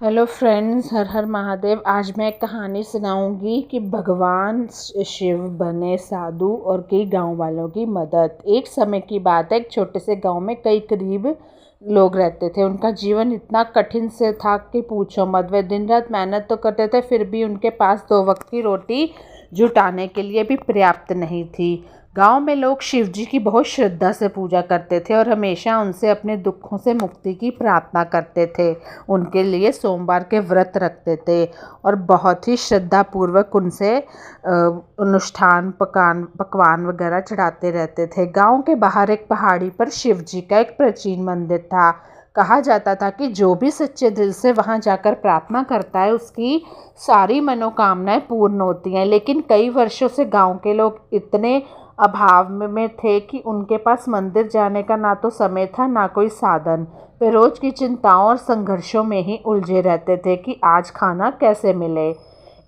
Hello friends, हर हर महादेव। आज मैं एक कहानी सुनाऊंगी कि भगवान शिव बने साधु और कई गांव वालों की मदद। एक समय की बात है, एक छोटे से गांव में कई गरीब लोग रहते थे। उनका जीवन इतना कठिन से था कि पूछो मत। वे दिन रात मेहनत तो करते थे, फिर भी उनके पास 2 वक्त की रोटी जुटाने के लिए भी पर्याप्त नहीं थी। गांव में लोग शिव जी की बहुत श्रद्धा से पूजा करते थे और हमेशा उनसे अपने दुखों से मुक्ति की प्रार्थना करते थे। उनके लिए सोमवार के व्रत रखते थे और बहुत ही श्रद्धापूर्वक उनसे अनुष्ठान पकवान वगैरह चढ़ाते रहते थे। गांव के बाहर एक पहाड़ी पर शिव जी का एक प्राचीन मंदिर था। कहा जाता था कि जो भी सच्चे दिल से वहां जाकर प्रार्थना करता है, उसकी सारी मनोकामनाएं पूर्ण होती हैं। लेकिन कई वर्षों से गांव के लोग इतने अभाव में थे कि उनके पास मंदिर जाने का ना तो समय था, ना कोई साधन। वे रोज की चिंताओं और संघर्षों में ही उलझे रहते थे कि आज खाना कैसे मिले।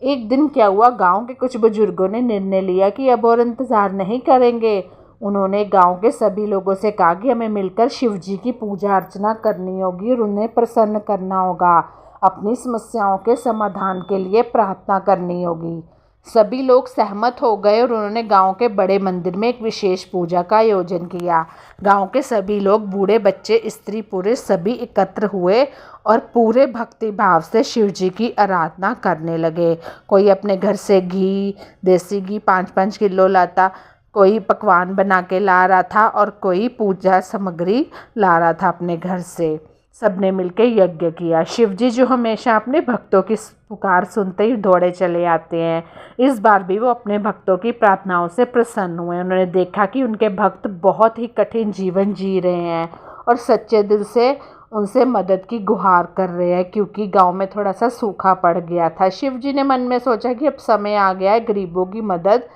एक दिन क्या हुआ, गांव के कुछ बुजुर्गों ने निर्णय लिया कि अब और इंतजार नहीं करेंगे। उन्होंने गांव के सभी लोगों से कहा कि हमें मिलकर शिव जी की पूजा अर्चना करनी होगी और उन्हें प्रसन्न करना होगा। अपनी समस्याओं के समाधान के लिए प्रार्थना करनी होगी। सभी लोग सहमत हो गए और उन्होंने गांव के बड़े मंदिर में एक विशेष पूजा का आयोजन किया। गांव के सभी लोग, बूढ़े बच्चे स्त्री पुरुष, सभी एकत्र हुए और पूरे भक्ति भाव से शिव जी की आराधना करने लगे। कोई अपने घर से घी, देसी घी 5-5 किलो लाता, कोई पकवान बना के ला रहा था और कोई पूजा सामग्री ला रहा था अपने घर से। सबने मिलकर यज्ञ किया। शिव जी जो हमेशा अपने भक्तों की पुकार सुनते ही दौड़े चले आते हैं, इस बार भी वो अपने भक्तों की प्रार्थनाओं से प्रसन्न हुए। उन्होंने देखा कि उनके भक्त बहुत ही कठिन जीवन जी रहे हैं और सच्चे दिल से उनसे मदद की गुहार कर रहे हैं, क्योंकि गांव में थोड़ा सा सूखा पड़ गया था। शिव जी ने मन में सोचा कि अब समय आ गया है, गरीबों की मदद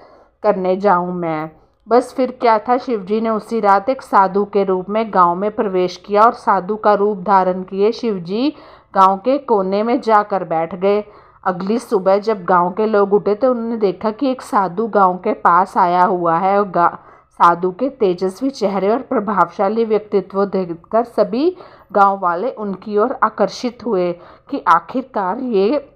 करने जाऊं मैं। बस फिर क्या था, शिवजी ने उसी रात एक साधु के रूप में गांव में प्रवेश किया और साधु का रूप धारण किए शिवजी गांव के कोने में जाकर बैठ गए। अगली सुबह जब गांव के लोग उठे तो उन्होंने देखा कि एक साधु गांव के पास आया हुआ है और साधु के तेजस्वी चेहरे और प्रभावशाली व्यक्तित्व देखकर सभी गांव वाले उनकी ओर आकर्षित हुए कि आखिरकार ये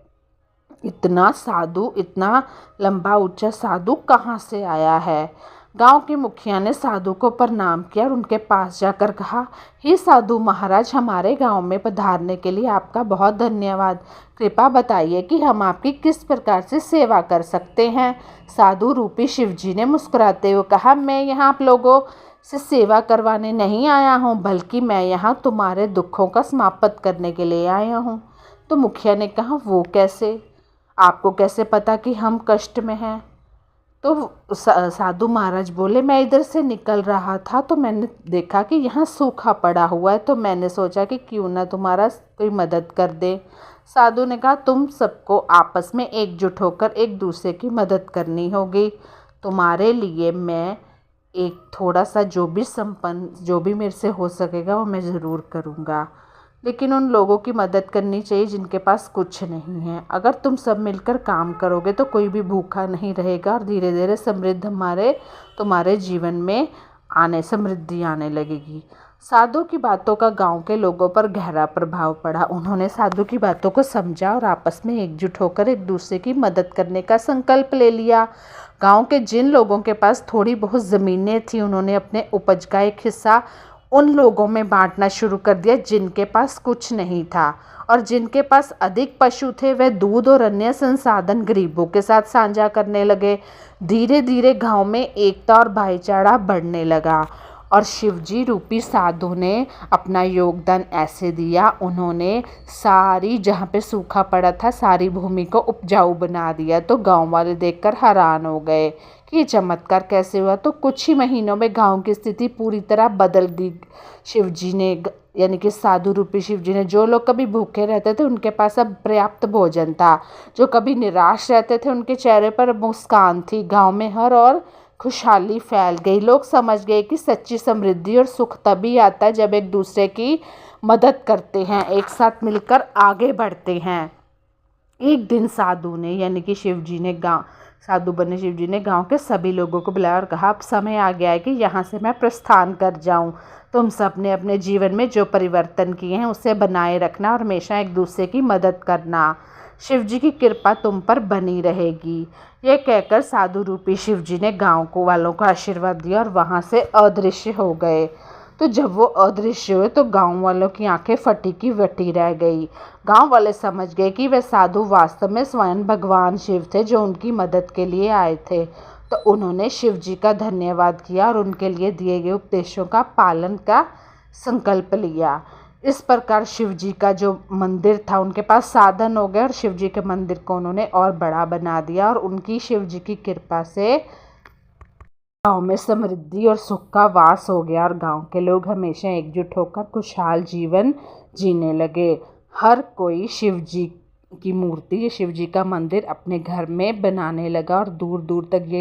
इतना साधु, इतना लंबा ऊंचा साधु कहाँ से आया है। गांव के मुखिया ने साधु को प्रणाम किया और उनके पास जाकर कहा, हे साधु महाराज, हमारे गांव में पधारने के लिए आपका बहुत धन्यवाद। कृपा बताइए कि हम आपकी किस प्रकार से सेवा कर सकते हैं। साधु रूपी शिवजी ने मुस्कुराते हुए कहा, मैं यहाँ आप लोगों से सेवा करवाने नहीं आया हूँ, बल्कि मैं यहाँ तुम्हारे दुखों का समाप्त करने के लिए आया हूँ। तो मुखिया ने कहा, वो कैसे? आपको कैसे पता कि हम कष्ट में हैं? तो साधु महाराज बोले, मैं इधर से निकल रहा था तो मैंने देखा कि यहाँ सूखा पड़ा हुआ है, तो मैंने सोचा कि क्यों ना तुम्हारा कोई मदद कर दे। साधु ने कहा, तुम सबको आपस में एकजुट होकर एक दूसरे की मदद करनी होगी। तुम्हारे लिए मैं एक थोड़ा सा जो भी मेरे से हो सकेगा वो मैं ज़रूर करूँगा। लेकिन उन लोगों की मदद करनी चाहिए जिनके पास कुछ नहीं है। अगर तुम सब मिलकर काम करोगे तो कोई भी भूखा नहीं रहेगा और धीरे धीरे तुम्हारे जीवन में समृद्धि आने लगेगी। साधु की बातों का गांव के लोगों पर गहरा प्रभाव पड़ा। उन्होंने साधु की बातों को समझा और आपस में एकजुट होकर एक दूसरे की मदद करने का संकल्प ले लिया। गांव के जिन लोगों के पास थोड़ी बहुत ज़मीनें थी, उन्होंने अपने उपज का एक हिस्सा उन लोगों में बांटना शुरू कर दिया जिनके पास कुछ नहीं था, और जिनके पास अधिक पशु थे वे दूध और अन्य संसाधन गरीबों के साथ साझा करने लगे। धीरे धीरे गांव में एकता और भाईचारा बढ़ने लगा और शिवजी रूपी साधु ने अपना योगदान ऐसे दिया। उन्होंने सारी, जहाँ पे सूखा पड़ा था, सारी भूमि को उपजाऊ बना दिया। तो गांव वाले देखकर हैरान हो गए कि ये चमत्कार कैसे हुआ। तो कुछ ही महीनों में गांव की स्थिति पूरी तरह बदल दी। शिवजी ने, यानी कि साधु रूपी शिवजी ने, जो लोग कभी भूखे रहते थे उनके पास अब पर्याप्त भोजन था। जो कभी निराश रहते थे उनके चेहरे पर मुस्कान थी। गांव में हर और खुशहाली फैल गई। लोग समझ गए कि सच्ची समृद्धि और सुख तभी आता है जब एक दूसरे की मदद करते हैं, एक साथ मिलकर आगे बढ़ते हैं। एक दिन साधु ने, यानी कि साधु बने शिवजी ने गांव के सभी लोगों को बुलाया और कहा, अब समय आ गया है कि यहाँ से मैं प्रस्थान कर जाऊँ। तुम सब ने अपने जीवन में जो परिवर्तन किए हैं उसे बनाए रखना और हमेशा एक दूसरे की मदद करना। शिव जी की कृपा तुम पर बनी रहेगी। यह कहकर साधु रूपी शिव जी ने गाँव को वालों को आशीर्वाद दिया और वहाँ से अदृश्य हो गए। तो जब वो अदृश्य हुए तो गांव वालों की आंखें फटी की फटी रह गई। गांव वाले समझ गए कि वे साधु वास्तव में स्वयं भगवान शिव थे जो उनकी मदद के लिए आए थे। तो उन्होंने शिव जी का धन्यवाद किया और उनके लिए दिए गए उपदेशों का पालन का संकल्प लिया। इस प्रकार शिव जी का जो मंदिर था उनके पास साधन हो गए और शिव जी के मंदिर को उन्होंने और बड़ा बना दिया और उनकी शिव जी की कृपा से गांव में समृद्धि और सुख का वास हो गया और गांव के लोग हमेशा एकजुट होकर खुशहाल जीवन जीने लगे। हर कोई शिव जी की मूर्ति, शिव जी का मंदिर अपने घर में बनाने लगा और दूर दूर तक ये